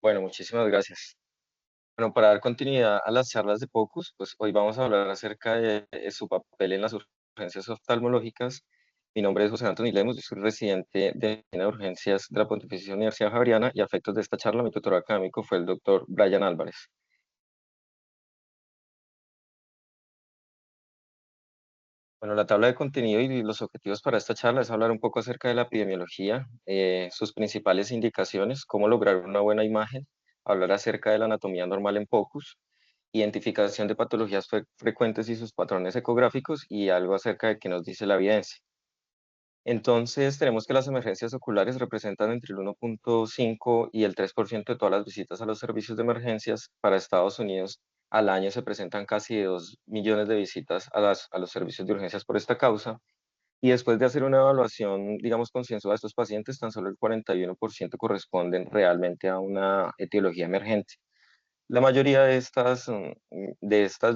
Bueno, muchísimas gracias. Bueno, para dar continuidad a las charlas de POCUS, pues hoy vamos a hablar acerca de su papel en las urgencias oftalmológicas. Mi nombre es José Antonio Lemos, yo soy residente de Medicina de Urgencias de la Pontificia Universidad Javeriana y a efectos de esta charla, mi tutor académico fue el doctor Brian Álvarez. Bueno, la tabla de contenido y los objetivos para esta charla es hablar un poco acerca de la epidemiología, sus principales indicaciones, cómo lograr una buena imagen, hablar acerca de la anatomía normal en POCUS, identificación de patologías frecuentes y sus patrones ecográficos y algo acerca de qué nos dice la evidencia. Entonces, tenemos que las emergencias oculares representan entre el 1.5 y el 3% de todas las visitas a los servicios de emergencias. Para Estados Unidos, al año se presentan casi 2 millones de visitas a los servicios de urgencias por esta causa. Y después de hacer una evaluación, digamos, concienzuda de estos pacientes, tan solo el 41% corresponden realmente a una etiología emergente. La mayoría de estas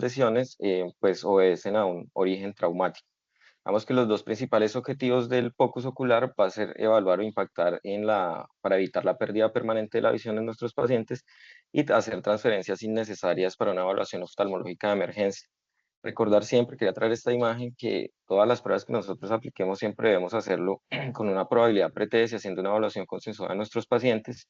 lesiones pues obedecen a un origen traumático. Vamos que los dos principales objetivos del POCUS ocular va a ser evaluar o impactar para evitar la pérdida permanente de la visión en nuestros pacientes y hacer transferencias innecesarias para una evaluación oftalmológica de emergencia. Recordar siempre, quería traer esta imagen, que todas las pruebas que nosotros apliquemos siempre debemos hacerlo con una probabilidad pretest y haciendo una evaluación consensuada de nuestros pacientes.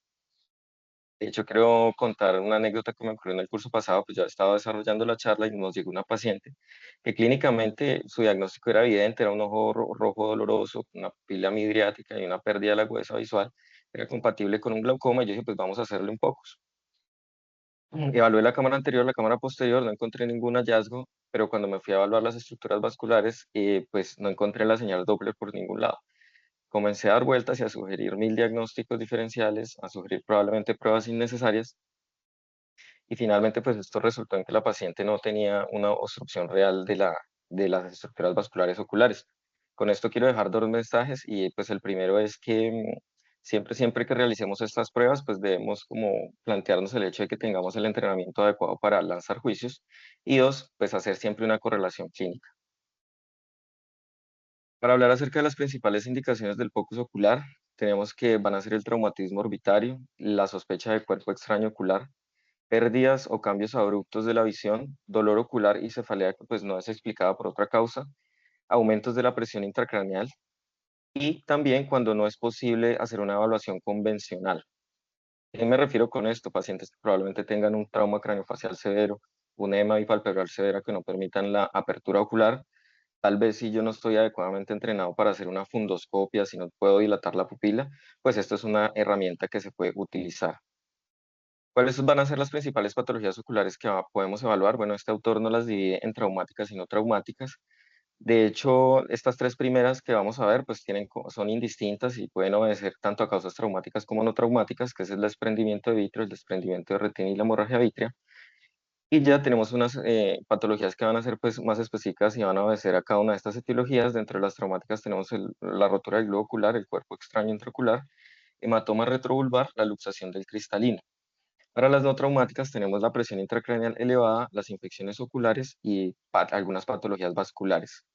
De hecho, quiero contar una anécdota que me ocurrió en el curso pasado, pues yo estaba desarrollando la charla y nos llegó una paciente que clínicamente su diagnóstico era evidente, era un ojo rojo doloroso, una pupila midriática y una pérdida de la agudeza visual, era compatible con un glaucoma y yo dije, pues vamos a hacerle un POCUS. Evalué la cámara anterior, la cámara posterior, no encontré ningún hallazgo, pero cuando me fui a evaluar las estructuras vasculares, pues no encontré la señal Doppler por ningún lado. Comencé a dar vueltas y a sugerir mil diagnósticos diferenciales, a sugerir probablemente pruebas innecesarias, y finalmente pues esto resultó en que la paciente no tenía una obstrucción real de las estructuras vasculares oculares. Con esto quiero dejar dos mensajes y pues el primero es que siempre que realicemos estas pruebas pues debemos como plantearnos el hecho de que tengamos el entrenamiento adecuado para lanzar juicios, y dos, pues hacer siempre una correlación clínica. Para hablar acerca de las principales indicaciones del focus ocular, tenemos que van a ser el traumatismo orbitario, la sospecha de cuerpo extraño ocular, pérdidas o cambios abruptos de la visión, dolor ocular y cefalea que pues no es explicada por otra causa, aumentos de la presión intracraneal y también cuando no es posible hacer una evaluación convencional. ¿A qué me refiero con esto? Pacientes que probablemente tengan un trauma craneofacial severo, una edema bipalpebral severa que no permitan la apertura ocular. Tal vez si yo no estoy adecuadamente entrenado para hacer una fundoscopia, si no puedo dilatar la pupila, pues esto es una herramienta que se puede utilizar. ¿Cuáles van a ser las principales patologías oculares que podemos evaluar? Bueno, este autor no las divide en traumáticas y no traumáticas. De hecho, estas tres primeras que vamos a ver, pues son indistintas y pueden obedecer tanto a causas traumáticas como no traumáticas, que es el desprendimiento de vitrio, el desprendimiento de retina y la hemorragia vítrea. Y ya tenemos unas patologías que van a ser pues, más específicas y van a obedecer a cada una de estas etiologías. Dentro de las traumáticas tenemos la rotura del globo ocular, el cuerpo extraño intraocular, hematoma retrovulvar, la luxación del cristalino. Para las no traumáticas tenemos la presión intracraneal elevada, las infecciones oculares y algunas patologías vasculares.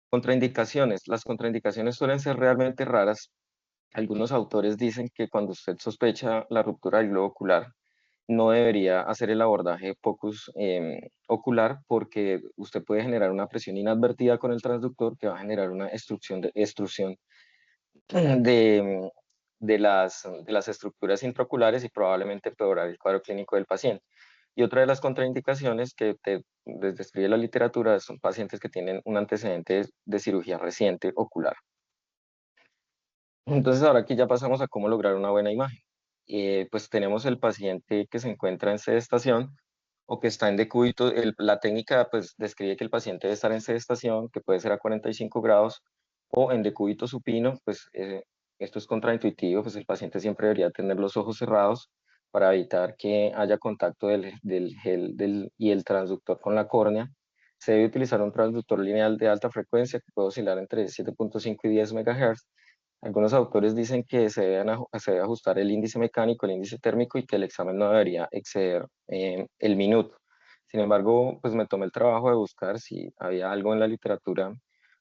Contraindicaciones. Las contraindicaciones suelen ser realmente raras. Algunos autores dicen que cuando usted sospecha la ruptura del globo ocular, no debería hacer el abordaje POCUS ocular, porque usted puede generar una presión inadvertida con el transductor que va a generar una extrusión de, de las estructuras intraoculares y probablemente empeorar el cuadro clínico del paciente. Y otra de las contraindicaciones que describe la literatura son pacientes que tienen un antecedente de cirugía reciente ocular. Entonces ahora aquí ya pasamos a cómo lograr una buena imagen. Pues tenemos el paciente que se encuentra en sedestación o que está en decúbito. La técnica pues describe que el paciente debe estar en sedestación, que puede ser a 45 grados, o en decúbito supino. Pues esto es contraintuitivo, pues el paciente siempre debería tener los ojos cerrados para evitar que haya contacto del gel y el transductor con la córnea. Se debe utilizar un transductor lineal de alta frecuencia que puede oscilar entre 7.5 y 10 MHz. Algunos autores dicen que se debe ajustar el índice mecánico, el índice térmico, y que el examen no debería exceder el minuto. Sin embargo, pues me tomé el trabajo de buscar si había algo en la literatura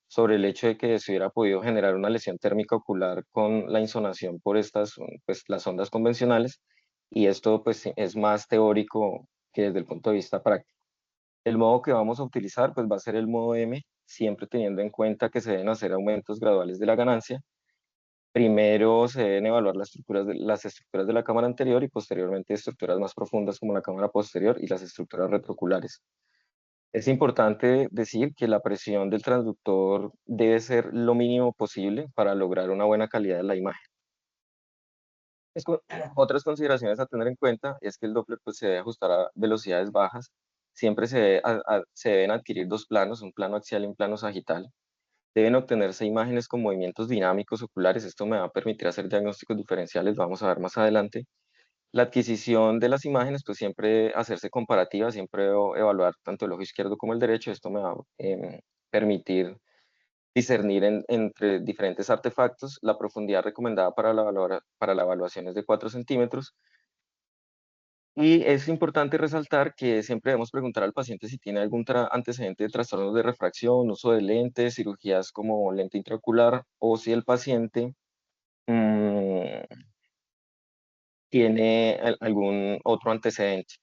sobre el hecho de que se hubiera podido generar una lesión térmica ocular con la insonación por estas, pues las ondas convencionales, y esto pues sí, es más teórico que desde el punto de vista práctico. El modo que vamos a utilizar pues va a ser el modo M, siempre teniendo en cuenta que se deben hacer aumentos graduales de la ganancia. Primero se deben evaluar las estructuras de la cámara anterior y posteriormente estructuras más profundas como la cámara posterior y las estructuras retrooculares. Es importante decir que la presión del transductor debe ser lo mínimo posible para lograr una buena calidad de la imagen. Otras consideraciones a tener en cuenta es que el Doppler pues, se debe ajustar a velocidades bajas. Siempre se deben adquirir dos planos, un plano axial y un plano sagital. Deben obtenerse imágenes con movimientos dinámicos oculares. Esto me va a permitir hacer diagnósticos diferenciales, vamos a ver más adelante. La adquisición de las imágenes, pues siempre hacerse comparativa, siempre evaluar tanto el ojo izquierdo como el derecho. Esto me va a permitir discernir entre diferentes artefactos. La profundidad recomendada para la evaluación es de 4 centímetros. Y es importante resaltar que siempre debemos preguntar al paciente si tiene algún antecedente de trastornos de refracción, uso de lentes, cirugías como lente intraocular, o si el paciente mm, tiene algún otro antecedente.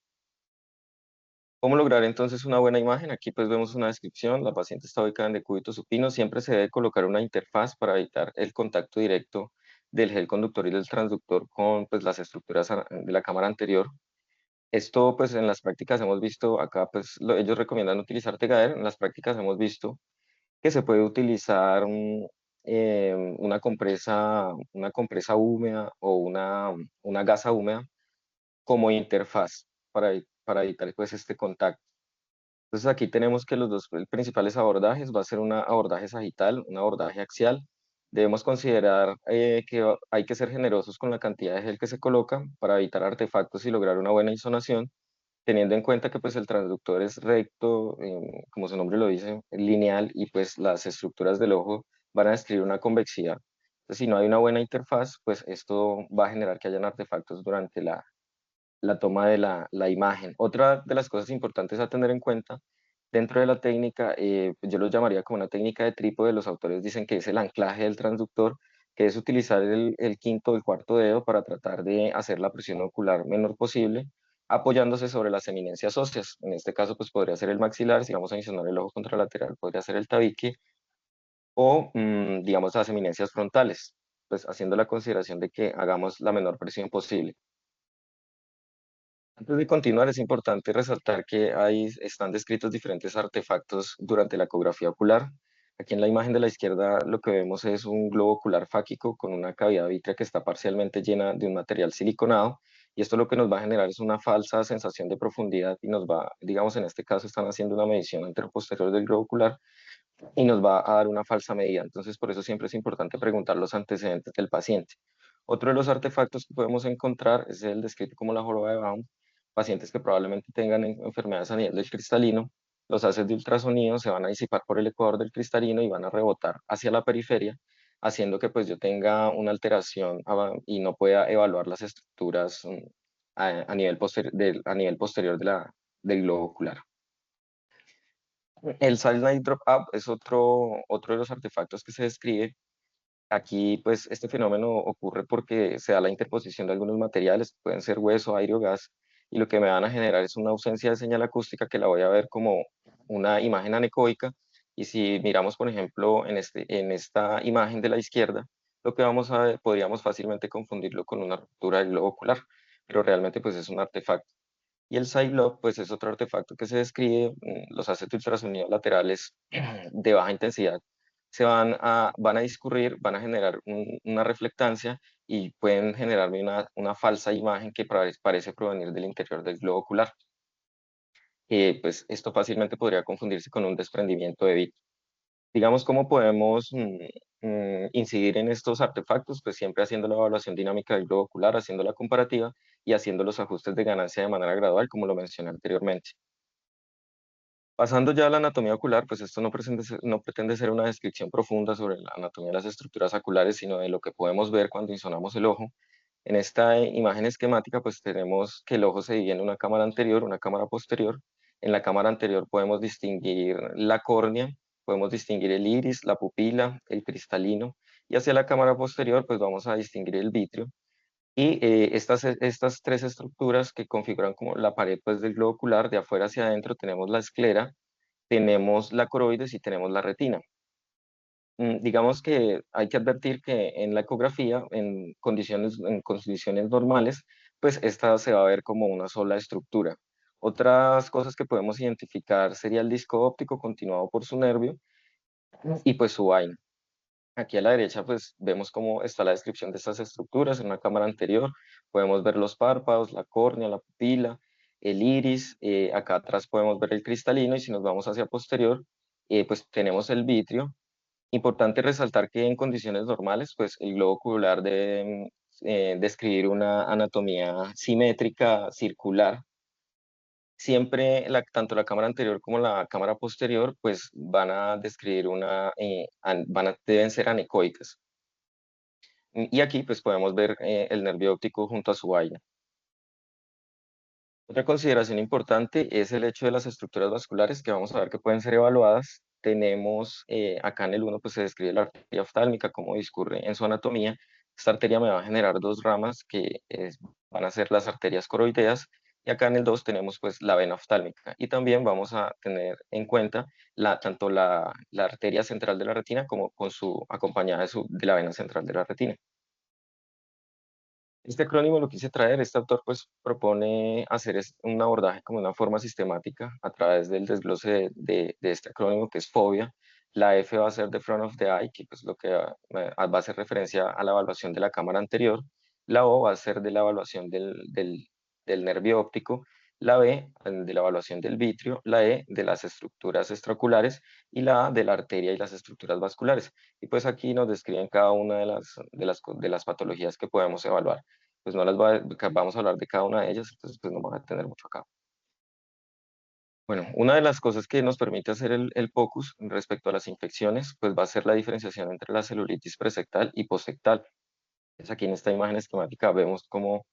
¿Cómo lograr entonces una buena imagen? Aquí pues vemos una descripción. La paciente está ubicada en decúbito supino. Siempre se debe colocar una interfaz para evitar el contacto directo del gel conductor y del transductor con pues, las estructuras de la cámara anterior. Esto, pues, en las prácticas hemos visto, acá, pues, ellos recomiendan utilizar Tegader. En las prácticas hemos visto que se puede utilizar una compresa húmeda o una gasa húmeda como interfaz para evitar, pues, este contacto. Entonces, aquí tenemos que los dos principales abordajes va a ser un abordaje sagital, un abordaje axial. Debemos considerar que hay que ser generosos con la cantidad de gel que se coloca para evitar artefactos y lograr una buena isonación, teniendo en cuenta que pues el transductor es recto, como su nombre lo dice, lineal, y pues las estructuras del ojo van a describir una convexidad. Entonces, si no hay una buena interfaz, pues esto va a generar que hayan artefactos durante la toma de la imagen. Otra de las cosas importantes a tener en cuenta dentro de la técnica, yo lo llamaría como una técnica de trípode. Los autores dicen que es el anclaje del transductor, que es utilizar el quinto o el cuarto dedo para tratar de hacer la presión ocular menor posible, apoyándose sobre las eminencias óseas. En este caso, pues podría ser el maxilar. Si vamos a mencionar el ojo contralateral, podría ser el tabique, o, digamos, las eminencias frontales, pues haciendo la consideración de que hagamos la menor presión posible. Antes de continuar, es importante resaltar que ahí están descritos diferentes artefactos durante la ecografía ocular. Aquí en la imagen de la izquierda lo que vemos es un globo ocular fáquico con una cavidad vítrea que está parcialmente llena de un material siliconado, y esto lo que nos va a generar es una falsa sensación de profundidad y nos va, digamos en este caso están haciendo una medición anteroposterior del globo ocular y nos va a dar una falsa medida. Entonces, por eso siempre es importante preguntar los antecedentes del paciente. Otro de los artefactos que podemos encontrar es el descrito como la joroba de Baum. Pacientes que probablemente tengan enfermedades a nivel del cristalino, los haces de ultrasonido se van a disipar por el ecuador del cristalino y van a rebotar hacia la periferia, haciendo que pues yo tenga una alteración y no pueda evaluar las estructuras a nivel posterior del globo ocular. El Silent Drop Up es otro de los artefactos que se describe. Aquí, pues, este fenómeno ocurre porque se da la interposición de algunos materiales, pueden ser hueso, aire o gas, y lo que me van a generar es una ausencia de señal acústica que la voy a ver como una imagen anecoica. Y si miramos, por ejemplo, en esta imagen de la izquierda, lo que vamos a ver, podríamos fácilmente confundirlo con una ruptura del globo ocular, pero realmente, pues, es un artefacto. Y el Sidelock, pues es otro artefacto que se describe. Los haces de ultrasonido laterales de baja intensidad van a discurrir, van a generar una reflectancia y pueden generarme una falsa imagen que parece provenir del interior del globo ocular. Pues esto fácilmente podría confundirse con un desprendimiento de vidrio. Digamos, ¿cómo podemos incidir en estos artefactos? Pues siempre haciendo la evaluación dinámica del globo ocular, haciendo la comparativa y haciendo los ajustes de ganancia de manera gradual, como lo mencioné anteriormente. Pasando ya a la anatomía ocular, pues esto no pretende ser una descripción profunda sobre la anatomía de las estructuras oculares, sino de lo que podemos ver cuando insonamos el ojo. En esta imagen esquemática, pues tenemos que el ojo se divide en una cámara anterior, una cámara posterior. En la cámara anterior podemos distinguir la córnea, podemos distinguir el iris, la pupila, el cristalino, y hacia la cámara posterior, pues vamos a distinguir el vitrio. Y estas tres estructuras que configuran como la pared pues, del globo ocular, de afuera hacia adentro tenemos la esclera, tenemos la coroides y tenemos la retina. Digamos que hay que advertir que en la ecografía, en condiciones normales, pues esta se va a ver como una sola estructura. Otras cosas que podemos identificar sería el disco óptico continuado por su nervio y pues su vaina. Aquí a la derecha pues vemos cómo está la descripción de estas estructuras en una cámara anterior. Podemos ver los párpados, la córnea, la pupila, el iris. Acá atrás podemos ver el cristalino y si nos vamos hacia posterior, pues tenemos el vitrio. Importante resaltar que en condiciones normales, pues el globo ocular debe describir una anatomía simétrica, circular. Siempre, tanto la cámara anterior como la cámara posterior, pues van a describir deben ser anecoicas. Y aquí pues podemos ver el nervio óptico junto a su vaina. Otra consideración importante es el hecho de las estructuras vasculares que vamos a ver que pueden ser evaluadas. Tenemos acá en el uno pues se describe la arteria oftálmica, cómo discurre en su anatomía. Esta arteria me va a generar dos ramas van a ser las arterias coroideas y acá en el 2 tenemos pues la vena oftálmica y también vamos a tener en cuenta tanto la arteria central de la retina como con su acompañada de la vena central de la retina. Este acrónimo lo quise traer, este autor pues propone hacer un abordaje como una forma sistemática a través del desglose de este acrónimo que es fobia. La F va a ser de front of the eye, que pues lo que va a hacer referencia a la evaluación de la cámara anterior. La O va a ser de la evaluación del nervio óptico. La B de la evaluación del vitrio. La E de las estructuras extraoculares y la A de la arteria y las estructuras vasculares. Y pues aquí nos describen cada una de las patologías que podemos evaluar. Pues no vamos a hablar de cada una de ellas, entonces pues no van a tener mucho acá. Bueno, una de las cosas que nos permite hacer el POCUS respecto a las infecciones, pues va a ser la diferenciación entre la celulitis presectal y posectal. Es aquí en esta imagen esquemática vemos cómo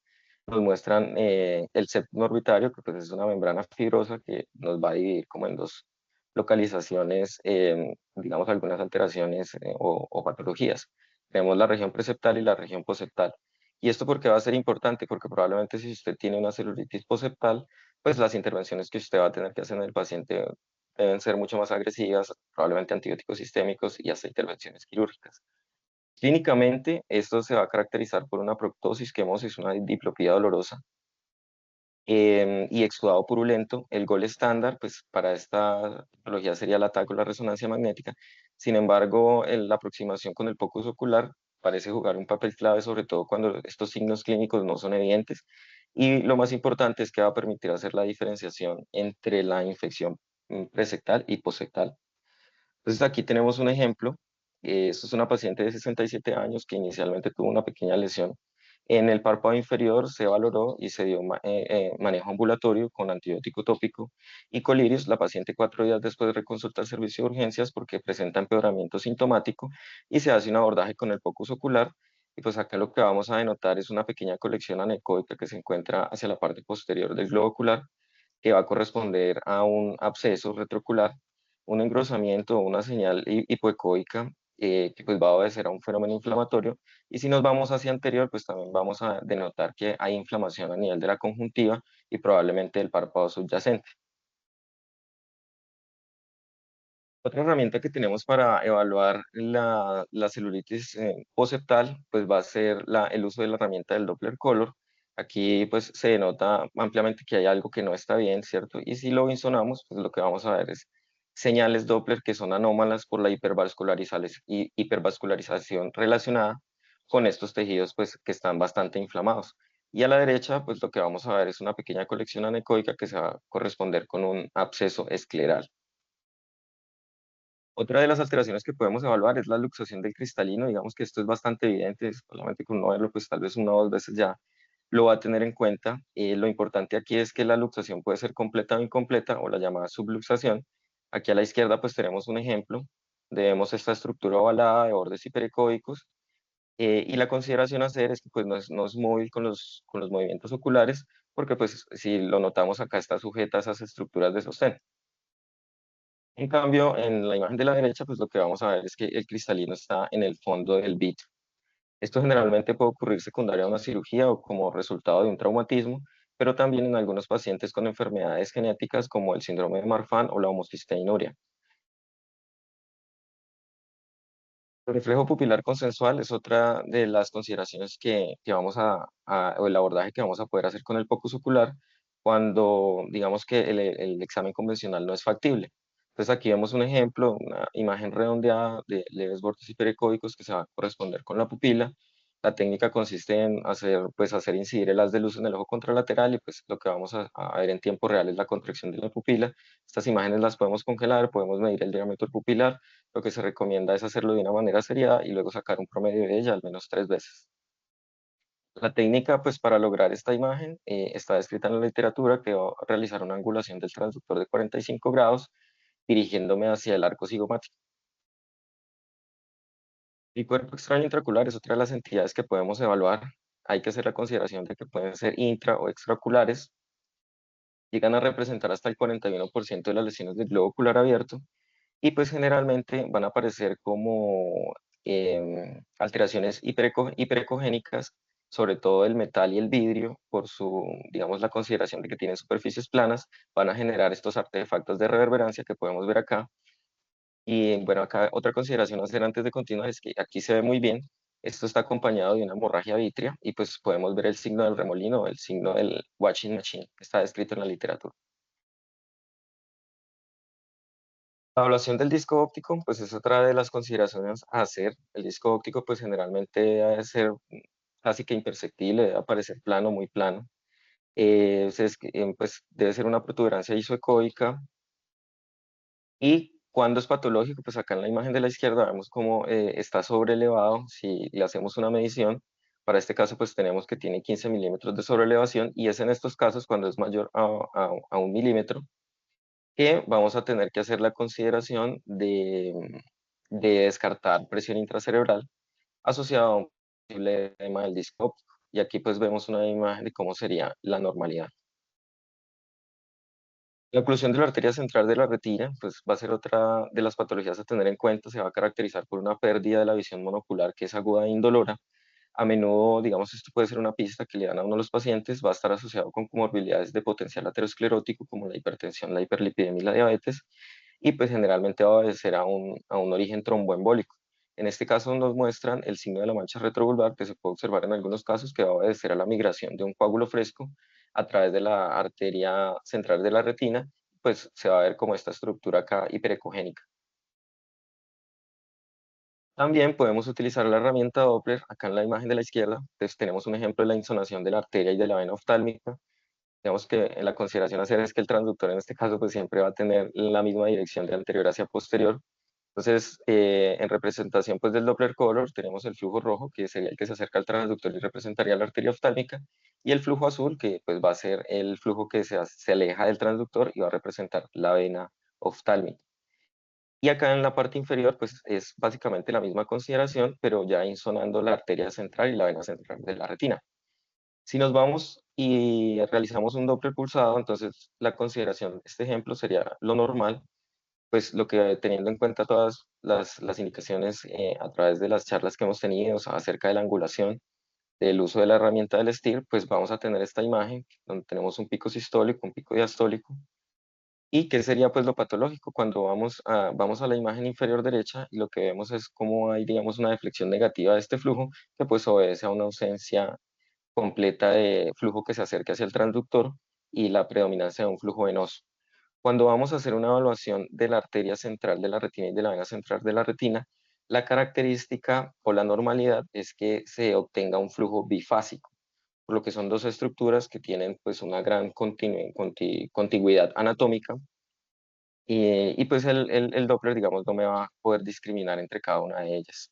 nos muestran el septum orbitario, que pues es una membrana fibrosa que nos va a dividir como en dos localizaciones, digamos algunas alteraciones o patologías. Tenemos la región preceptal y la región poseptal. ¿Y esto por qué va a ser importante? Porque probablemente si usted tiene una celulitis poseptal, pues las intervenciones que usted va a tener que hacer en el paciente deben ser mucho más agresivas, probablemente antibióticos sistémicos y hasta intervenciones quirúrgicas. Clínicamente, esto se va a caracterizar por una proptosis, quemosis, una diplopía dolorosa y exudado purulento. El gol estándar, pues para esta patología sería la TAC o la resonancia magnética. Sin embargo, la aproximación con el focus ocular parece jugar un papel clave, sobre todo cuando estos signos clínicos no son evidentes. Y lo más importante es que va a permitir hacer la diferenciación entre la infección presectal y posectal. Entonces aquí tenemos un ejemplo. Esto es una paciente de 67 años que inicialmente tuvo una pequeña lesión. En el párpado inferior se valoró y se dio manejo ambulatorio con antibiótico tópico y colirios. La paciente 4 días después reconsulta al servicio de urgencias porque presenta empeoramiento sintomático y se hace un abordaje con el focus ocular. Y pues acá lo que vamos a denotar es una pequeña colección anecoica que se encuentra hacia la parte posterior del globo ocular que va a corresponder a un absceso retrocular, un engrosamiento o una señal hipoecoica que pues va a obedecer a un fenómeno inflamatorio. Y si nos vamos hacia anterior, pues también vamos a denotar que hay inflamación a nivel de la conjuntiva y probablemente del párpado subyacente. Otra herramienta que tenemos para evaluar la celulitis poseptal, pues va a ser el uso de la herramienta del Doppler Color. Aquí pues se denota ampliamente que hay algo que no está bien, ¿cierto? Y si lo bisonamos, pues lo que vamos a ver es señales Doppler que son anómalas por la hipervascularización relacionada con estos tejidos pues que están bastante inflamados. Y a la derecha, pues lo que vamos a ver es una pequeña colección anecoica que se va a corresponder con un absceso escleral. Otra de las alteraciones que podemos evaluar es la luxación del cristalino. Digamos que esto es bastante evidente, solamente con no verlo, pues tal vez una o dos veces ya lo va a tener en cuenta. Lo importante aquí es que la luxación puede ser completa o incompleta o la llamada subluxación. Aquí a la izquierda pues tenemos un ejemplo. Vemos esta estructura ovalada de bordes hiperecóicos y la consideración a hacer es que pues no es móvil con los movimientos oculares porque pues si lo notamos acá está sujeta a esas estructuras de sostén. En cambio, en la imagen de la derecha, pues lo que vamos a ver es que el cristalino está en el fondo del vitro. Esto generalmente puede ocurrir secundario a una cirugía o como resultado de un traumatismo, pero también en algunos pacientes con enfermedades genéticas como el síndrome de Marfan o la homocisteinuria. El reflejo pupilar consensual es otra de las consideraciones que vamos o el abordaje que vamos a poder hacer con el focus ocular cuando digamos que el examen convencional no es factible. Entonces aquí vemos un ejemplo, una imagen redondeada de leves vórtices hiperecóicos que se va a corresponder con la pupila. La técnica consiste en hacer incidir el haz de luz en el ojo contralateral y pues lo que vamos a ver en tiempo real es la contracción de la pupila. Estas imágenes las podemos congelar, podemos medir el diámetro pupilar. Lo que se recomienda es hacerlo de una manera seriada y luego sacar un promedio de ella al menos 3 veces. La técnica, pues, para lograr esta imagen está descrita en la literatura, que va a realizar una angulación del transductor de 45 grados dirigiéndome hacia el arco cigomático. El cuerpo extraño intraocular es otra de las entidades que podemos evaluar. Hay que hacer la consideración de que pueden ser intra o extraoculares. Llegan a representar hasta el 41% de las lesiones del globo ocular abierto y pues generalmente van a aparecer como alteraciones hiperecogénicas, sobre todo el metal y el vidrio, por digamos, la consideración de que tienen superficies planas, van a generar estos artefactos de reverberancia que podemos ver acá. Y bueno, acá otra consideración a hacer antes de continuar es que aquí se ve muy bien, esto está acompañado de una hemorragia vítrea y pues podemos ver el signo del remolino, el signo del watching machine, que está descrito en la literatura. La evaluación del disco óptico, pues es otra de las consideraciones a hacer. El disco óptico, pues generalmente debe ser casi que imperceptible, debe aparecer plano, muy plano. Pues debe ser una protuberancia isoecoica. Y cuando es patológico, pues acá en la imagen de la izquierda vemos cómo está sobrelevado. Si le hacemos una medición, para este caso, pues tenemos que tiene 15 milímetros de sobrelevación y es en estos casos cuando es mayor a 1 milímetro que vamos a tener que hacer la consideración de descartar presión intracerebral asociada a un posible edema del disco óptico. Y aquí pues vemos una imagen de cómo sería la normalidad. La oclusión de la arteria central de la retina pues va a ser otra de las patologías a tener en cuenta. Se va a caracterizar por una pérdida de la visión monocular que es aguda e indolora. A menudo, digamos, esto puede ser una pista que le dan a uno de los pacientes, va a estar asociado con comorbilidades de potencial aterosclerótico como la hipertensión, la hiperlipidemia y la diabetes, y pues generalmente va a obedecer a un origen tromboembólico. En este caso nos muestran el signo de la mancha retrovulvar que se puede observar en algunos casos que va a obedecer a la migración de un coágulo fresco a través de la arteria central de la retina, pues se va a ver como esta estructura acá hiperecogénica. También podemos utilizar la herramienta Doppler, acá en la imagen de la izquierda, entonces tenemos un ejemplo de la insonación de la arteria y de la vena oftálmica. Digamos que en la consideración a hacer es que el transductor en este caso pues siempre va a tener la misma dirección de anterior hacia posterior. Entonces, en representación pues del Doppler color tenemos el flujo rojo, que sería el que se acerca al transductor y representaría la arteria oftálmica, y el flujo azul, que pues va a ser el flujo que se aleja del transductor y va a representar la vena oftálmica. Y acá en la parte inferior, pues es básicamente la misma consideración, pero ya insonando la arteria central y la vena central de la retina. Si nos vamos y realizamos un Doppler pulsado, entonces la consideración de este ejemplo sería lo normal, pues lo que teniendo en cuenta todas las indicaciones a través de las charlas que hemos tenido, o sea, acerca de la angulación, del uso de la herramienta del STIR, pues vamos a tener esta imagen donde tenemos un pico sistólico, un pico diastólico. ¿Y qué sería pues lo patológico? Cuando vamos a la imagen inferior derecha y lo que vemos es cómo hay, digamos, una deflexión negativa de este flujo que pues obedece a una ausencia completa de flujo que se acerque hacia el transductor y la predominancia de un flujo venoso. Cuando vamos a hacer una evaluación de la arteria central de la retina y de la vena central de la retina, la característica o la normalidad es que se obtenga un flujo bifásico, por lo que son dos estructuras que tienen pues una gran contigüidad anatómica y pues el Doppler, digamos, no me va a poder discriminar entre cada una de ellas.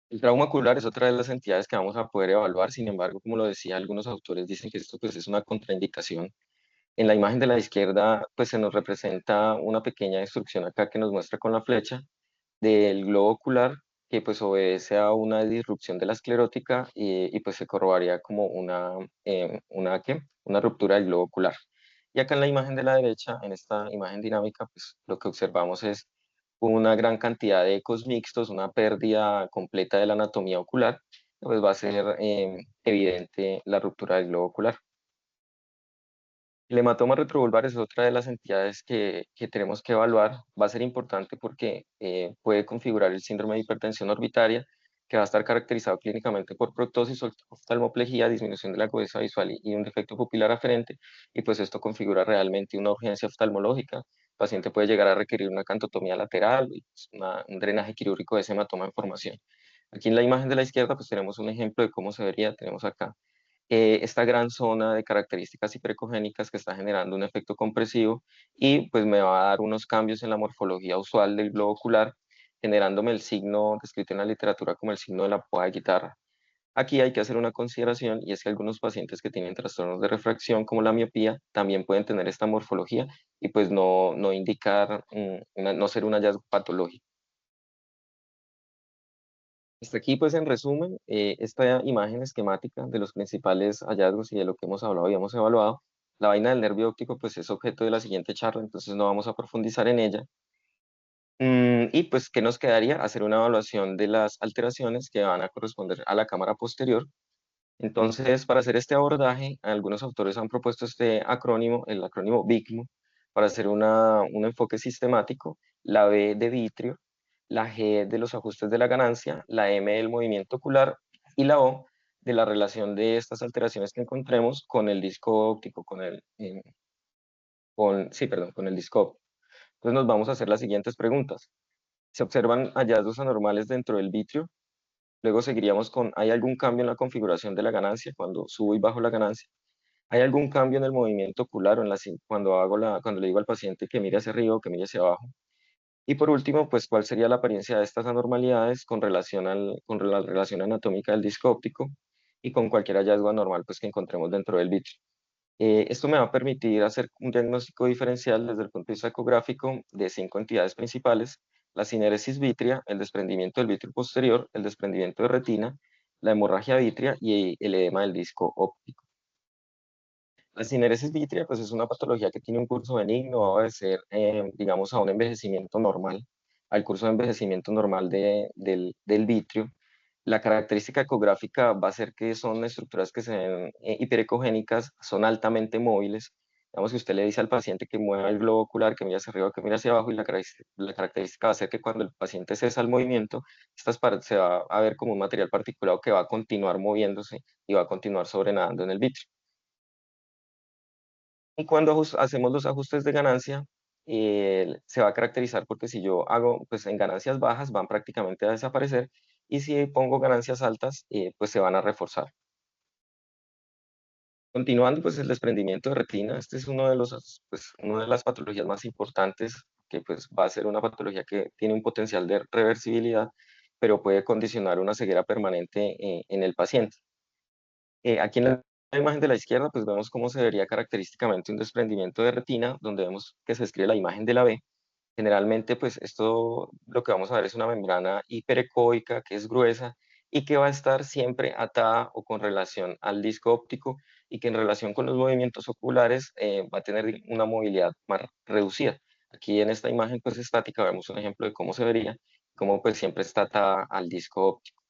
El trauma ocular es otra de las entidades que vamos a poder evaluar, sin embargo, como lo decía, algunos autores dicen que esto pues es una contraindicación. En la imagen de la izquierda pues se nos representa una pequeña instrucción acá que nos muestra con la flecha del globo ocular que pues obedece a una disrupción de la esclerótica y pues se corroboraría como ¿qué? Una ruptura del globo ocular. Y acá en la imagen de la derecha, en esta imagen dinámica, pues lo que observamos es una gran cantidad de ecos mixtos, una pérdida completa de la anatomía ocular, pues va a ser evidente la ruptura del globo ocular. El hematoma retrovulvar es otra de las entidades que tenemos que evaluar. Va a ser importante porque puede configurar el síndrome de hipertensión orbitaria, que va a estar caracterizado clínicamente por proptosis, oftalmoplejía, disminución de la agudeza visual y un defecto pupilar aferente, y pues esto configura realmente una urgencia oftalmológica. El paciente puede llegar a requerir una cantotomía lateral y pues, un drenaje quirúrgico de ese hematoma en formación. Aquí en la imagen de la izquierda pues tenemos un ejemplo de cómo se vería. Tenemos acá esta gran zona de características hiperecogénicas que está generando un efecto compresivo y pues me va a dar unos cambios en la morfología usual del globo ocular, generándome el signo descrito en la literatura como el signo de la poa de guitarra. Aquí hay que hacer una consideración y es que algunos pacientes que tienen trastornos de refracción como la miopía también pueden tener esta morfología y pues no indicar, no ser un hallazgo patológico. Hasta aquí, pues en resumen, esta imagen esquemática de los principales hallazgos y de lo que hemos hablado y hemos evaluado. La vaina del nervio óptico, pues es objeto de la siguiente charla, entonces no vamos a profundizar en ella. Y pues, ¿qué nos quedaría? Hacer una evaluación de las alteraciones que van a corresponder a la cámara posterior. Entonces, para hacer este abordaje, algunos autores han propuesto este acrónimo, el acrónimo BICMO, para hacer un enfoque sistemático, la B de vitrio, la G de los ajustes de la ganancia, la M del movimiento ocular y la O de la relación de estas alteraciones que encontremos con el disco óptico, sí, perdón, con el disco óptico. Entonces nos vamos a hacer las siguientes preguntas. Se observan hallazgos anormales dentro del vitrio. Luego seguiríamos con, ¿hay algún cambio en la configuración de la ganancia cuando subo y bajo la ganancia? ¿Hay algún cambio en el movimiento ocular o cuando le digo al paciente que mire hacia arriba o que mire hacia abajo? Y por último, pues, ¿cuál sería la apariencia de estas anormalidades con la relación anatómica del disco óptico y con cualquier hallazgo anormal, pues, que encontremos dentro del vitrio? Esto me va a permitir hacer un diagnóstico diferencial desde el punto de vista ecográfico de 5 entidades principales: la cineresis vitrea, el desprendimiento del vitrio posterior, el desprendimiento de retina, la hemorragia vitrea y el edema del disco óptico. La cineresis vitrea, pues es una patología que tiene un curso benigno, va a obedecer, digamos, a un envejecimiento normal, al curso de envejecimiento normal del vitrio. La característica ecográfica va a ser que son estructuras que se ven hiperecogénicas, son altamente móviles. Digamos que usted le dice al paciente que mueva el globo ocular, que mire hacia arriba, que mire hacia abajo, y la característica va a ser que cuando el paciente cesa el movimiento, estas partes se va a ver como un material particulado que va a continuar moviéndose y va a continuar sobrenadando en el vitrio. Y cuando hacemos los ajustes de ganancia, se va a caracterizar porque si yo hago, pues en ganancias bajas van prácticamente a desaparecer y si pongo ganancias altas, pues se van a reforzar. Continuando, pues el desprendimiento de retina, este es una de las patologías más importantes, que pues va a ser una patología que tiene un potencial de reversibilidad, pero puede condicionar una ceguera permanente en el paciente. Aquí en la imagen de la izquierda, pues vemos cómo se vería característicamente un desprendimiento de retina, donde vemos que se describe la imagen de la B. Generalmente, pues esto lo que vamos a ver es una membrana hiperecoica que es gruesa y que va a estar siempre atada o con relación al disco óptico y que en relación con los movimientos oculares va a tener una movilidad más reducida. Aquí en esta imagen pues estática vemos un ejemplo de cómo se vería, cómo pues siempre está atada al disco óptico.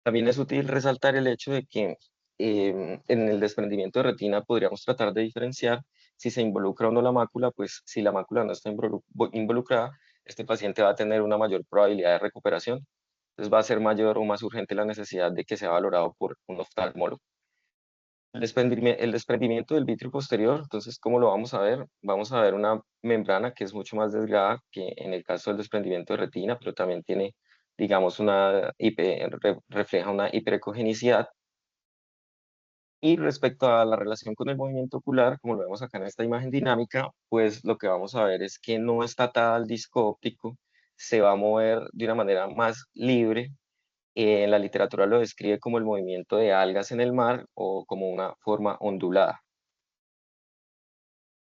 También es útil resaltar el hecho de que en el desprendimiento de retina podríamos tratar de diferenciar si se involucra o no la mácula, pues si la mácula no está involucrada, este paciente va a tener una mayor probabilidad de recuperación, entonces va a ser mayor o más urgente la necesidad de que sea valorado por un oftalmólogo. El desprendimiento del vitrio posterior, entonces, ¿cómo lo vamos a ver? Vamos a ver una membrana que es mucho más delgada que en el caso del desprendimiento de retina, pero también tiene, digamos, refleja una hiperecogenicidad. Y respecto a la relación con el movimiento ocular, como lo vemos acá en esta imagen dinámica, pues lo que vamos a ver es que no está atada al disco óptico, se va a mover de una manera más libre. En la literatura lo describe como el movimiento de algas en el mar o como una forma ondulada.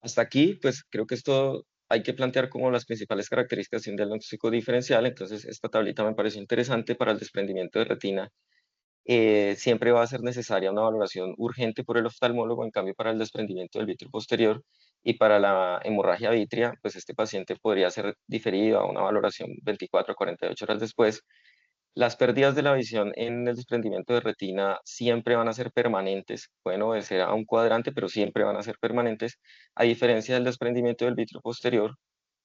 Hasta aquí, pues creo que esto hay que plantear como las principales características de un diagnóstico diferencial. Entonces, esta tablita me pareció interesante para el desprendimiento de retina. Siempre va a ser necesaria una valoración urgente por el oftalmólogo, en cambio para el desprendimiento del vitrio posterior Y para la hemorragia vítrea, pues este paciente podría ser diferido a una valoración 24 a 48 horas después. Las pérdidas de la visión en el desprendimiento de retina siempre van a ser permanentes, pueden obedecer a un cuadrante, pero siempre van a ser permanentes, a diferencia del desprendimiento del vítreo posterior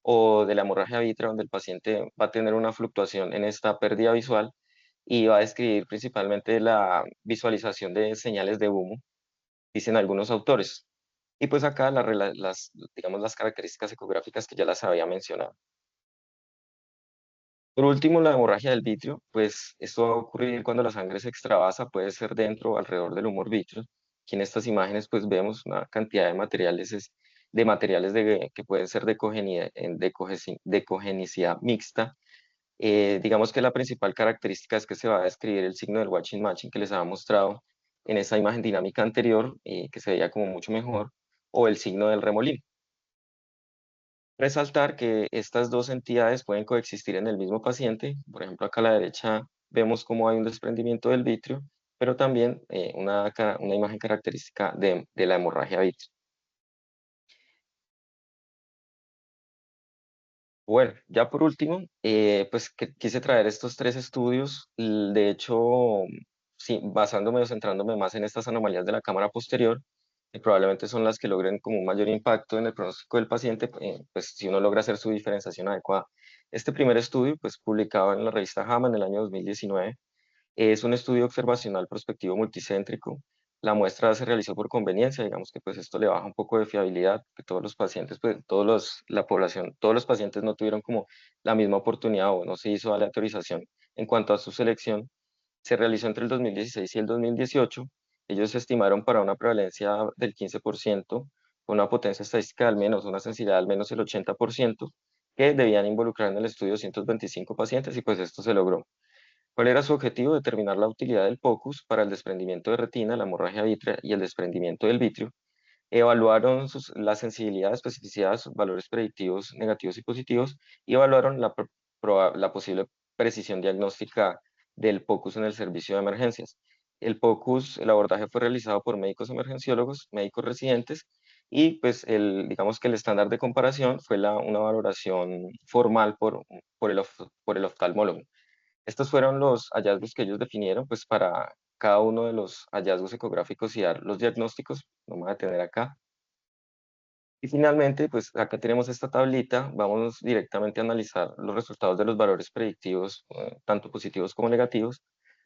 o de la hemorragia vítrea, donde el paciente va a tener una fluctuación en esta pérdida visual y va a describir principalmente la visualización de señales de humo, dicen algunos autores. Y pues acá digamos, las características ecográficas que ya las había mencionado. Por último, la hemorragia del vitrio, pues esto va a ocurrir cuando la sangre se extravasa, puede ser dentro o alrededor del humor vitrio. Aquí en estas imágenes pues vemos una cantidad de materiales, que pueden ser de cogenicidad mixta. Digamos que la principal característica es que se va a describir el signo del watching matching que les había mostrado en esa imagen dinámica anterior, que se veía como mucho mejor, o el signo del remolino. Resaltar que estas dos entidades pueden coexistir en el mismo paciente. Por ejemplo, acá a la derecha vemos cómo hay un desprendimiento del vitrio, pero también una imagen característica de la hemorragia vitrio. Bueno, ya por último, pues quise traer estos tres estudios. De hecho, sí, basándome o centrándome más en estas anomalías de la cámara posterior, que probablemente son las que logren como un mayor impacto en el pronóstico del paciente, pues si uno logra hacer su diferenciación adecuada. Este primer estudio, pues publicado en la revista JAMA en el año 2019, es un estudio observacional prospectivo multicéntrico. La muestra se realizó por conveniencia, digamos que pues esto le baja un poco de fiabilidad, que todos los pacientes, pues la población, todos los pacientes no tuvieron como la misma oportunidad o no se hizo aleatorización en cuanto a su selección. Se realizó entre el 2016 y el 2018. Ellos estimaron para una prevalencia del 15%, con una potencia estadística de al menos, una sensibilidad de al menos el 80%, que debían involucrar en el estudio 225 pacientes y pues esto se logró. ¿Cuál era su objetivo? Determinar la utilidad del POCUS para el desprendimiento de retina, la hemorragia vítrea y el desprendimiento del vitrio. Evaluaron la sensibilidad, especificidad, sus valores predictivos negativos y positivos, y evaluaron la posible precisión diagnóstica del POCUS en el servicio de emergencias. El POCUS, el abordaje fue realizado por médicos emergenciólogos, médicos residentes, y pues digamos que el estándar de comparación fue una valoración formal por el oftalmólogo. Estos fueron los hallazgos que ellos definieron, pues para cada uno de los hallazgos ecográficos y dar los diagnósticos, no me voy a detener acá. Y finalmente, pues acá tenemos esta tablita, vamos directamente a analizar los resultados de los valores predictivos, tanto positivos como negativos.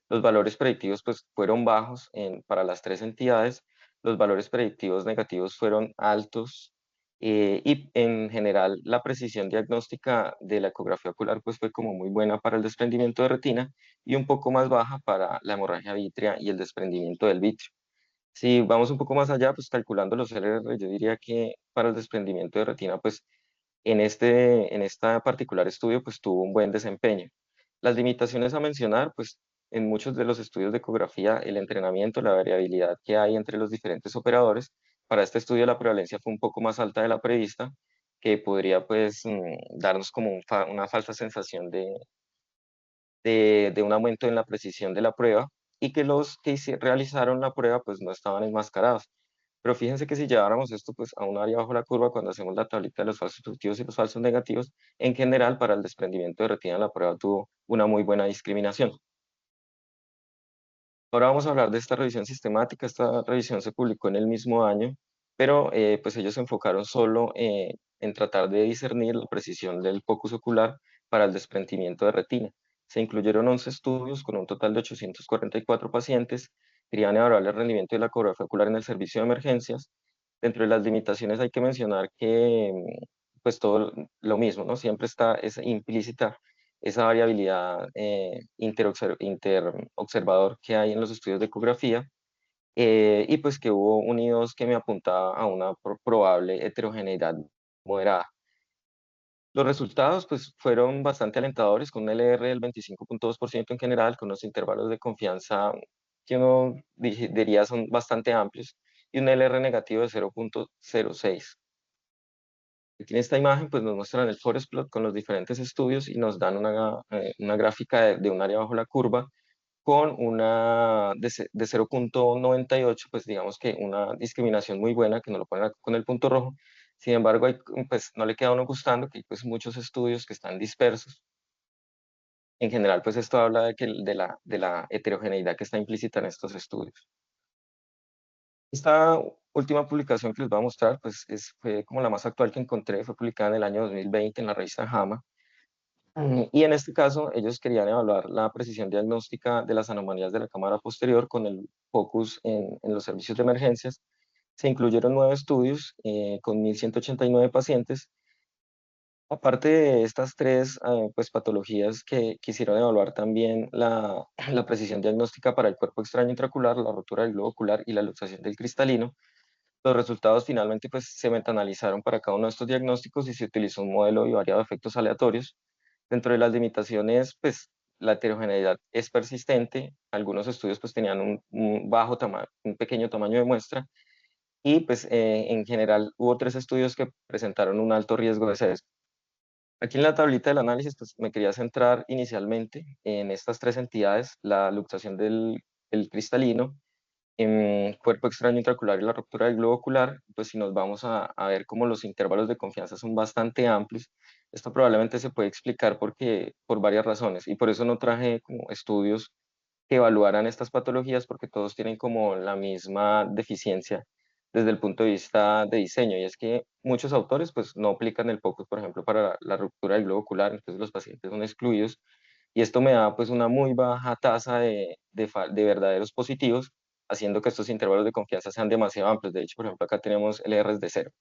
Los valores predictivos pues fueron bajos para las tres entidades, los valores predictivos negativos fueron altos, y en general la precisión diagnóstica de la ecografía ocular pues fue como muy buena para el desprendimiento de retina y un poco más baja para la hemorragia vítrea y el desprendimiento del vitrio. Si vamos un poco más allá, pues calculando los LR, yo diría que para el desprendimiento de retina, pues en esta particular estudio, pues tuvo un buen desempeño. Las limitaciones a mencionar, pues en muchos de los estudios de ecografía, el entrenamiento, la variabilidad que hay entre los diferentes operadores, para este estudio la prevalencia fue un poco más alta de la prevista, que podría pues darnos como una falsa sensación de un aumento en la precisión de la prueba y que los que realizaron la prueba pues no estaban enmascarados. Pero fíjense que si lleváramos esto pues a un área bajo la curva cuando hacemos la tablita de los falsos positivos y los falsos negativos, en general para el desprendimiento de retina la prueba tuvo una muy buena discriminación. Ahora vamos a hablar de esta revisión sistemática. Esta revisión se publicó en el mismo año, pero pues ellos se enfocaron solo en tratar de discernir la precisión del focus ocular para el desprendimiento de retina. Se incluyeron 11 estudios con un total de 844 pacientes. Querían evaluar el rendimiento de la ecografía ocular en el servicio de emergencias. Dentro de las limitaciones hay que mencionar que pues todo lo mismo, ¿no? Siempre está esa implícita esa variabilidad interobservador que hay en los estudios de ecografía, y pues que hubo unidos que me apuntaba a una probable heterogeneidad moderada. Los resultados pues fueron bastante alentadores, con un LR del 25.2% en general, con unos intervalos de confianza que uno diría son bastante amplios, y un LR negativo de 0.06. Aquí en esta imagen pues nos muestran el forest plot con los diferentes estudios y nos dan una gráfica de un área bajo la curva con una de 0.98, pues digamos que una discriminación muy buena, que nos lo ponen acá con el punto rojo, Sin embargo, pues no le queda a uno gustando que hay pues muchos estudios que están dispersos. En general, pues esto habla de la heterogeneidad que está implícita en estos estudios. Esta última publicación que les voy a mostrar, pues fue como la más actual que encontré, fue publicada en el año 2020 en la revista JAMA. Y en este caso, ellos querían evaluar la precisión diagnóstica de las anomalías de la cámara posterior con el focus en los servicios de emergencias. Se incluyeron 9 estudios con 1.189 pacientes. Aparte de estas tres pues, patologías que quisieron evaluar también la precisión diagnóstica para el cuerpo extraño intraocular, la rotura del globo ocular y la luxación del cristalino. Los resultados finalmente pues, se metaanalizaron para cada uno de estos diagnósticos y se utilizó un modelo bivariado de efectos aleatorios. Dentro de las limitaciones, pues la heterogeneidad es persistente. Algunos estudios pues tenían un bajo tamaño, un pequeño tamaño de muestra y pues en general hubo 3 estudios que presentaron un alto riesgo de sesgo. Aquí en la tablita del análisis pues me quería centrar inicialmente en estas 3 entidades, la luxación del cristalino, cuerpo extraño intraocular y la ruptura del globo ocular. Pues si nos vamos a ver cómo los intervalos de confianza son bastante amplios, esto probablemente se puede explicar por varias razones y por eso no traje como estudios que evaluaran estas patologías porque todos tienen como la misma deficiencia desde el punto de vista de diseño y es que muchos autores pues no aplican el POCUS, por ejemplo, para la ruptura del globo ocular, entonces los pacientes son excluidos y esto me da pues una muy baja tasa de verdaderos positivos, haciendo que estos intervalos de confianza sean demasiado amplios. De hecho, por ejemplo, acá tenemos LRs de 0.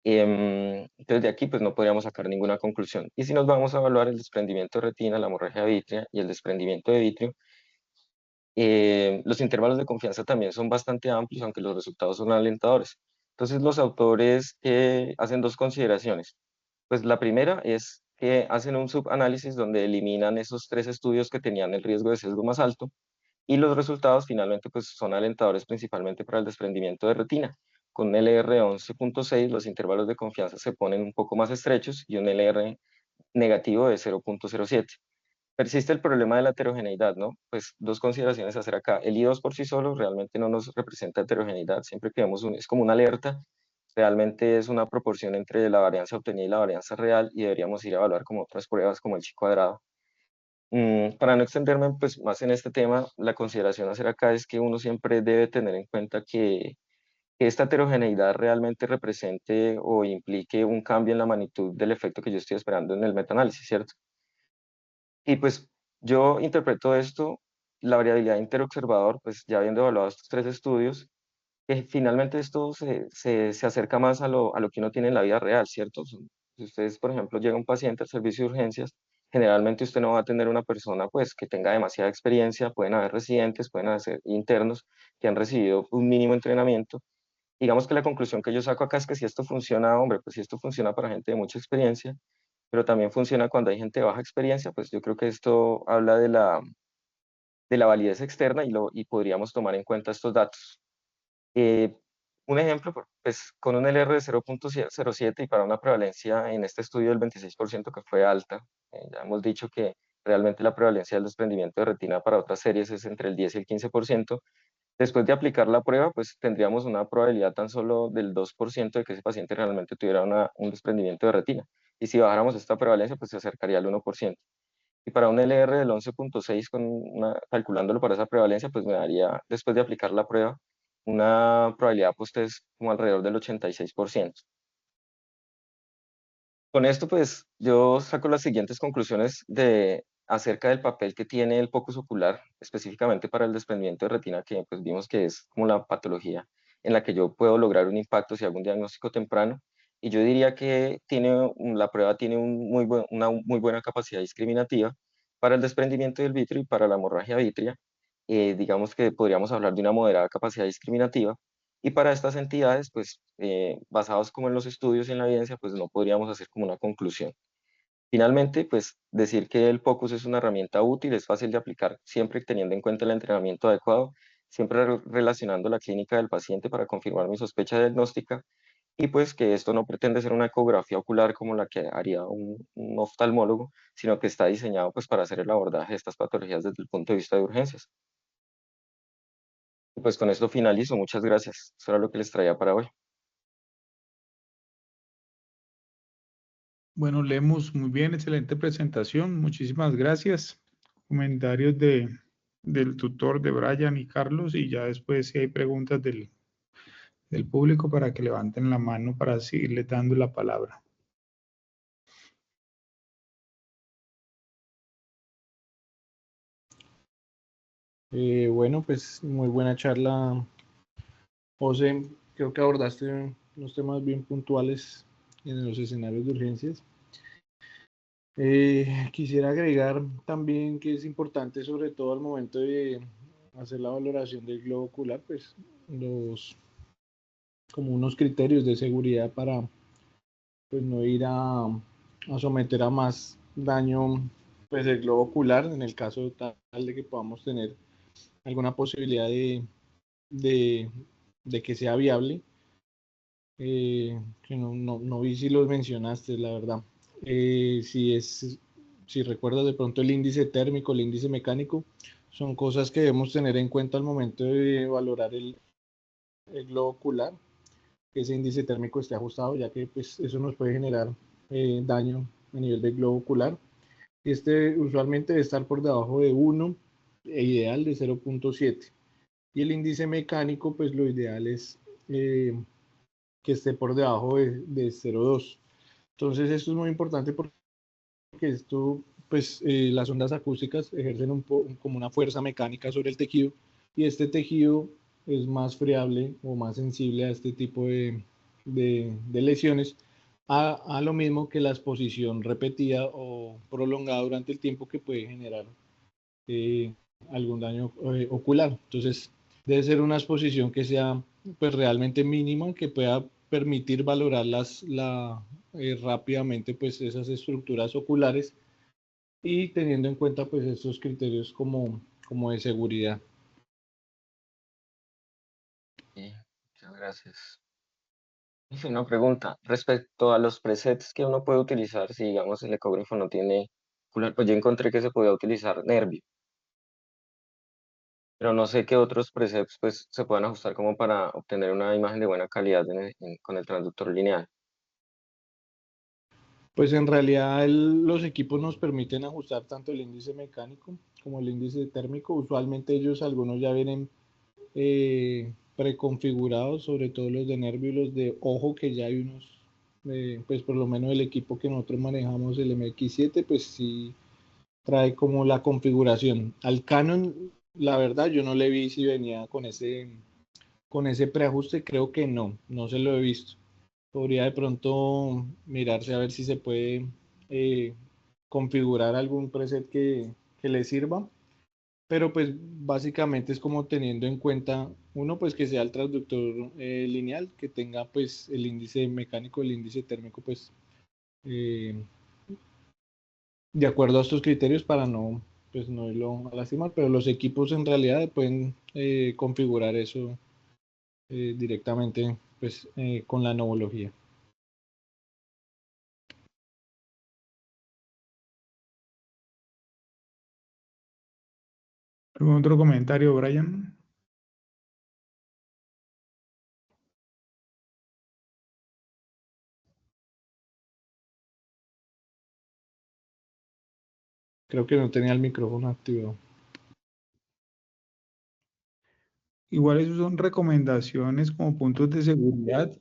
Entonces de aquí pues no podríamos sacar ninguna conclusión. Y si nos vamos a evaluar el desprendimiento de retina, la hemorragia vítrea y el desprendimiento de vitrio, los intervalos de confianza también son bastante amplios, aunque los resultados son alentadores. Entonces los autores hacen 2 consideraciones. Pues la primera es que hacen un subanálisis donde eliminan esos 3 estudios que tenían el riesgo de sesgo más alto y los resultados finalmente pues son alentadores principalmente para el desprendimiento de retina. Con un LR de 11.6 los intervalos de confianza se ponen un poco más estrechos y un LR negativo de 0.07. Persiste el problema de la heterogeneidad, ¿no? Pues 2 consideraciones a hacer acá. El I2 por sí solo realmente no nos representa heterogeneidad. Siempre que vemos es como una alerta, realmente es una proporción entre la varianza obtenida y la varianza real y deberíamos ir a evaluar como otras pruebas como el chi cuadrado. Para no extenderme pues, más en este tema, la consideración a hacer acá es que uno siempre debe tener en cuenta que esta heterogeneidad realmente represente o implique un cambio en la magnitud del efecto que yo estoy esperando en el metaanálisis, ¿cierto? Y pues yo interpreto esto, la variabilidad interobservador, pues ya habiendo evaluado estos 3 estudios, que finalmente esto se acerca más a lo que uno tiene en la vida real, ¿cierto? Si ustedes, por ejemplo, llega un paciente al servicio de urgencias, generalmente usted no va a tener una persona pues que tenga demasiada experiencia, pueden haber residentes, pueden haber internos que han recibido un mínimo entrenamiento. Digamos que la conclusión que yo saco acá es que si esto funciona, hombre, pues si esto funciona para gente de mucha experiencia, pero también funciona cuando hay gente de baja experiencia, pues yo creo que esto habla de la validez externa y podríamos tomar en cuenta estos datos. Eh, un ejemplo, pues con un LR de 0.07 y para una prevalencia en este estudio del 26% que fue alta, ya hemos dicho que realmente la prevalencia del desprendimiento de retina para otras series es entre el 10 y el 15%. Después de aplicar la prueba, pues tendríamos una probabilidad tan solo del 2% de que ese paciente realmente tuviera un desprendimiento de retina. Y si bajáramos esta prevalencia, pues se acercaría al 1%. Y para un LR del 11.6, calculándolo para esa prevalencia, pues me daría, después de aplicar la prueba, una probabilidad pues es como alrededor del 86%. Con esto, pues yo saco las siguientes conclusiones acerca del papel que tiene el focus ocular, específicamente para el desprendimiento de retina, que pues vimos que es como la patología en la que yo puedo lograr un impacto si hago un diagnóstico temprano. Y yo diría que la prueba tiene una muy buena capacidad discriminativa para el desprendimiento del vitrio y para la hemorragia vítrea. Digamos que podríamos hablar de una moderada capacidad discriminativa y para estas entidades, pues basados como en los estudios y en la evidencia, pues no podríamos hacer como una conclusión. Finalmente, pues decir que el POCUS es una herramienta útil, es fácil de aplicar, siempre teniendo en cuenta el entrenamiento adecuado, siempre relacionando la clínica del paciente para confirmar mi sospecha diagnóstica y pues que esto no pretende ser una ecografía ocular como la que haría un oftalmólogo, sino que está diseñado pues para hacer el abordaje de estas patologías desde el punto de vista de urgencias. Y pues con esto finalizo, muchas gracias. Eso era lo que les traía para hoy. Bueno, leemos muy bien, excelente presentación, muchísimas gracias. Comentarios del tutor de Brian y Carlos, y ya después si hay preguntas del público para que levanten la mano para seguirle dando la palabra. Bueno, pues muy buena charla, José. Creo que abordaste unos temas bien puntuales en los escenarios de urgencias. Quisiera agregar también que es importante, sobre todo al momento de hacer la valoración del globo ocular, pues como unos criterios de seguridad para pues no ir a someter a más daño pues el globo ocular en el caso tal de que podamos tener alguna posibilidad de, de que sea viable. Que no vi si los mencionaste, la verdad. Si recuerdas de pronto el índice térmico, el índice mecánico, son cosas que debemos tener en cuenta al momento de valorar el globo ocular, que ese índice térmico esté ajustado, ya que pues, eso nos puede generar daño a nivel del globo ocular. Este usualmente debe estar por debajo de 1 e ideal de 0.7. Y el índice mecánico, pues lo ideal es que esté por debajo de 0.2. Entonces esto es muy importante porque esto, pues las ondas acústicas ejercen como una fuerza mecánica sobre el tejido y este tejido es más friable o más sensible a este tipo de lesiones, a lo mismo que la exposición repetida o prolongada durante el tiempo que puede generar eh, algún daño ocular. Entonces, debe ser una exposición que sea pues realmente mínima, que pueda permitir valorar rápidamente pues esas estructuras oculares y teniendo en cuenta pues estos criterios como de seguridad. Sí, muchas gracias. Y una pregunta, respecto a los presets que uno puede utilizar, si digamos el ecógrafo no tiene ocular, pues yo encontré que se podía utilizar Nervio, pero no sé qué otros presets pues se puedan ajustar como para obtener una imagen de buena calidad con el transductor lineal. Pues en realidad los equipos nos permiten ajustar tanto el índice mecánico como el índice térmico. Usualmente ellos algunos ya vienen preconfigurados, sobre todo los de nervio y los de ojo, que ya hay unos, pues por lo menos el equipo que nosotros manejamos, el MX7, pues sí trae como la configuración. Al Canon, la verdad, yo no le vi si venía con ese preajuste, creo que no se lo he visto. Podría de pronto mirarse a ver si se puede eh, configurar algún preset que le sirva, pero pues básicamente es como teniendo en cuenta, uno pues que sea el transductor lineal, que tenga pues el índice mecánico, el índice térmico pues eh, de acuerdo a estos criterios para pues no irlo a lastimar, pero los equipos en realidad pueden configurar eso directamente pues con la nomología. ¿Algún otro comentario, Brian? Creo que no tenía el micrófono activo. Igual esos son recomendaciones como puntos de seguridad.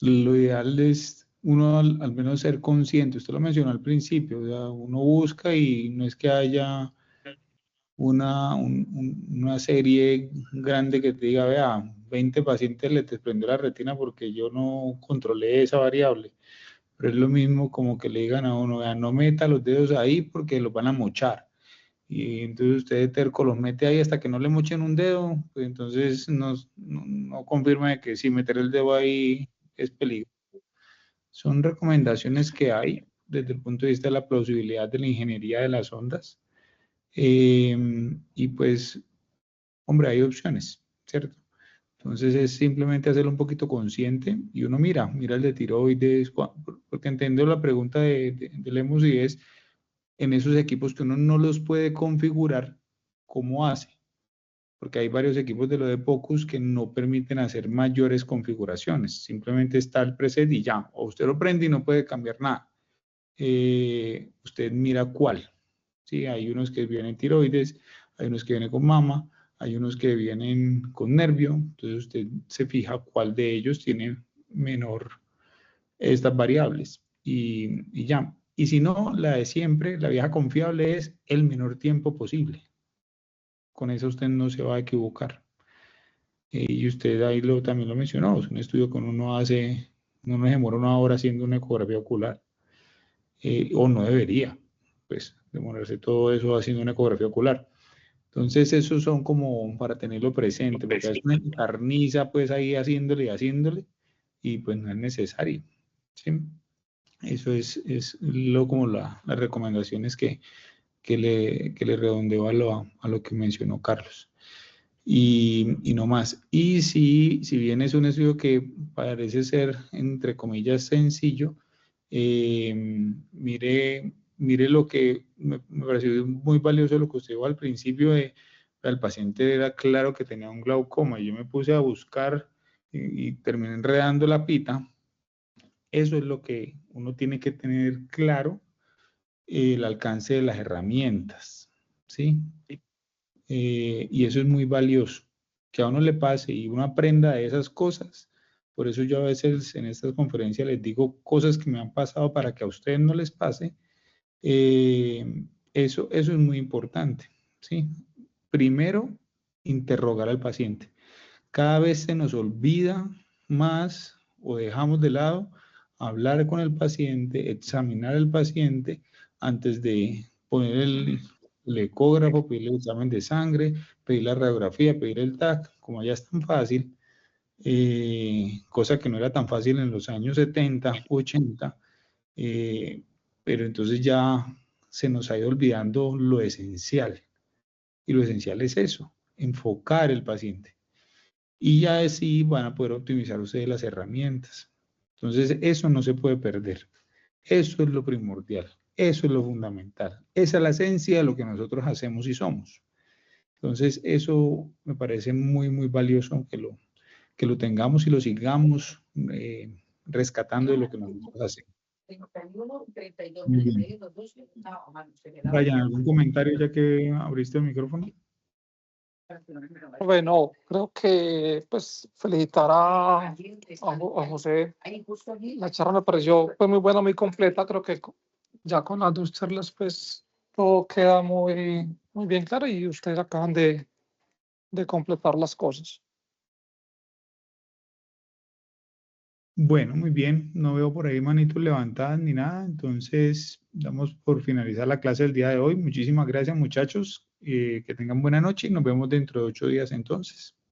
Lo ideal es uno al menos ser consciente, usted lo mencionó al principio, o sea, uno busca y no es que haya una serie grande que te diga, vea, 20 pacientes le desprendió la retina porque yo no controlé esa variable. Pero es lo mismo como que le digan a uno, vea, no meta los dedos ahí porque los van a mochar. Y entonces usted de terco los mete ahí hasta que no le mochen un dedo, pues entonces no confirma de que si meter el dedo ahí es peligro. Son recomendaciones que hay desde el punto de vista de la plausibilidad de la ingeniería de las ondas. Eh, y pues, hombre, hay opciones, ¿cierto? Entonces es simplemente hacerlo un poquito consciente y uno mira el de tiroides, porque entiendo la pregunta de Lemus y es, en esos equipos que uno no los puede configurar, ¿cómo hace? porque hay varios equipos de lo de Pocus que no permiten hacer mayores configuraciones, simplemente está el preset y ya, o usted lo prende y no puede cambiar nada. Usted mira cuál, ¿sí? Hay unos que vienen tiroides, hay unos que vienen con mama, hay unos que vienen con nervio, entonces usted se fija cuál de ellos tiene menor estas variables y ya. Y si no, la de siempre, la vieja confiable es el menor tiempo posible. Con eso usted no se va a equivocar. Y usted ahí también lo mencionó, es un estudio que uno se demora 1 hora haciendo una ecografía ocular, o no debería, pues, demorarse todo eso haciendo una ecografía ocular. Entonces, esos son como para tenerlo presente, porque es una carniza, pues, ahí haciéndole y haciéndole, y pues no es necesario, ¿sí? Eso es como las recomendaciones que le redondeo a lo que mencionó Carlos. Y no más. Y si bien es un estudio que parece ser, entre comillas, sencillo, mire lo que me pareció muy valioso lo que usted dijo al principio el paciente era claro que tenía un glaucoma y yo me puse a buscar y terminé enredando la pita. Eso es lo que uno tiene que tener claro, el alcance de las herramientas, ¿sí? Y eso es muy valioso, que a uno le pase y uno aprenda de esas cosas. Por eso yo a veces en estas conferencias les digo cosas que me han pasado para que a ustedes no les pase. Eso es muy importante, ¿sí? Primero, interrogar al paciente. Cada vez se nos olvida más o dejamos de lado hablar con el paciente, examinar al paciente antes de poner el ecógrafo, pedir el examen de sangre, pedir la radiografía, pedir el TAC, como ya es tan fácil, cosa que no era tan fácil en los años 70, 80, pero entonces ya se nos ha ido olvidando lo esencial. Y lo esencial es eso, enfocar el paciente. Y ya así van a poder optimizar ustedes las herramientas. Entonces, eso no se puede perder. Eso es lo primordial. Eso es lo fundamental. Esa es la esencia de lo que nosotros hacemos y somos. Entonces, eso me parece muy, muy valioso que lo tengamos y lo sigamos rescatando de lo que nosotros hacemos. Brian, ¿algún comentario ya que abriste el micrófono? Bueno, creo que pues felicitar a José. La charla me pareció muy buena, muy completa. Creo que ya con las dos charlas pues todo queda muy bien claro y ustedes acaban de completar las cosas. Bueno, muy bien. No veo por ahí manitos levantadas ni nada. Entonces, damos por finalizar la clase del día de hoy. Muchísimas gracias, muchachos. Que tengan buena noche y nos vemos dentro de 8 días entonces.